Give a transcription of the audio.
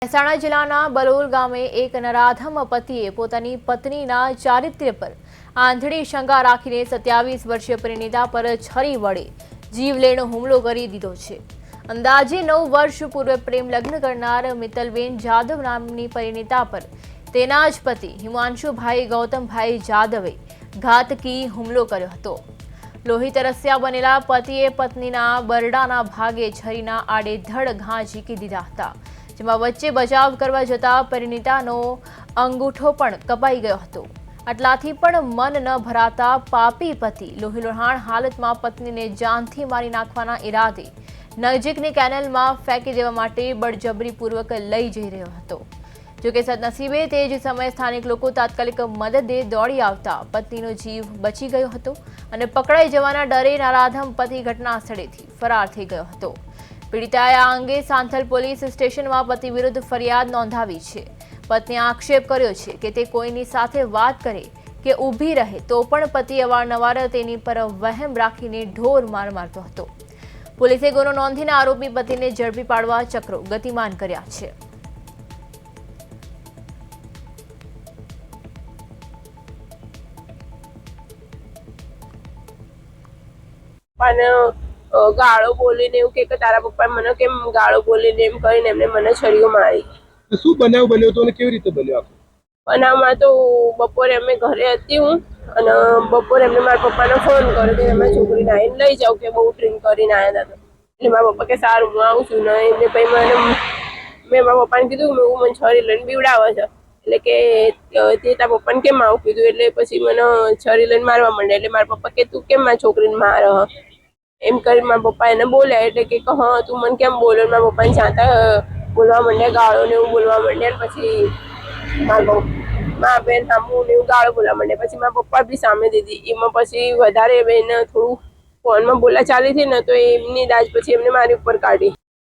મહેસાણા જિલ્લાના બલોલ ગામે એક નરાધમ પતિએ પોતાની પત્નીના ચારિત્ર્ય પર આંધળી શંકા રાખીને 27 વર્ષીય પરિણીતા પર છરી વડે જીવલેણ હુમલો કરી દીધો છે। અંદાજે 9 વર્ષ પૂર્વે પ્રેમ લગ્ન કરનાર મિત્તલબેન જાદવ નામની પરિણીતા પર તેના જ પતિ હિમાંશુભાઈ ગૌતમભાઈ જાદવે ઘાતકી હુમલો કર્યો હતો। લોહી તરસ્યા બનેલા પતિએ પત્નીના બરડાના ભાગે છરીના આડેધડ ઘા ઝીકી દીધા હતા, જેમાં વચ્ચે બચાવ કરવા જતા પરિણીતાનો અંગૂઠો પણ કપાઈ ગયો હતો। આટલાથી પણ મન ન ભરાતા પાપી પતિ લોહીલુહાણ હાલતમાં પત્નીને જાનથી મારી નાખવાના ઈરાદે નજીકની કેનાલમાં ફેંકી દેવા માટે બળજબરીપૂર્વક લઈ જઈ રહ્યો હતો। જોકે સદનસીબે તે જ સમયે સ્થાનિક લોકો તાત્કાલિક મદદે દોડી આવતા પત્નીનો જીવ બચી ગયો હતો અને પકડાઈ જવાના ડરે નરાધમ પતિ ઘટના સ્થળેથી ફરાર થઈ ગયો હતો। પીડિતાએ આ અંગે સાંથલ પોલીસ સ્ટેશનમાં પતિ વિરુદ્ધ ફરિયાદ નોંધાવી છે। પત્નીએ આક્ષેપ કર્યો છે કે તે કોઈની સાથે વાત કરે કે ઊભી રહે તો પણ પતિ અવારનવાર તેની પર વહેમ રાખીને ઢોર માર મારતો હતો। પોલીસે ગુનો નોંધીને આરોપી પતિને ઝડપી પાડવા ચક્રો ગતિમાન કર્યા છે। ગાળો બોલીને એવું કે તારા પપ્પા મને કેમ ગાળો બોલીને એમ કરીને એમને મને છરીઓ મારી। શું બનાવ બન્યો તો અને કેવી રીતે બન્યો? બનાવમાં તો બપોરે અમે ઘરે હતી હું અને બપોરે એમને મારા પપ્પાને ફોન કર્યો કે તમે છોકરીને આવીને લઈ જાઓ કે બહુ ડ્રિંક કરીને આવ્યા હતા। એટલે મારા પપ્પા કે સારું હું આવું છું ને એમને પછી મેં મારા પપ્પાને કીધું હું મને છરી લઈને બીવડાવે છે એટલે કે તે તારા પપ્પાને કેમ આવું કીધું એટલે પછી મને છરી લઈને મારવા માંડે। એટલે મારા પપ્પા કે તું કેમ મારી છોકરીને મારે એમ કરીને મારા પપ્પા એને બોલ્યા એટલે કે હા તું મને કેમ બોલ્યો? મારા પપ્પાને જાતા બોલવા માંડ્યા, ગાળો ને એવું બોલવા માંડ્યા। પછી મારા બેન સામું ને એવું ગાળો બોલવા માંડ્યા। પછી મારા પપ્પા બી સામે દીધી એમાં પછી વધારે બેન થોડું ફોનમાં બોલા ચાલી હતી ને તો એમની દાજ પછી એમને મારી ઉપર કાઢી।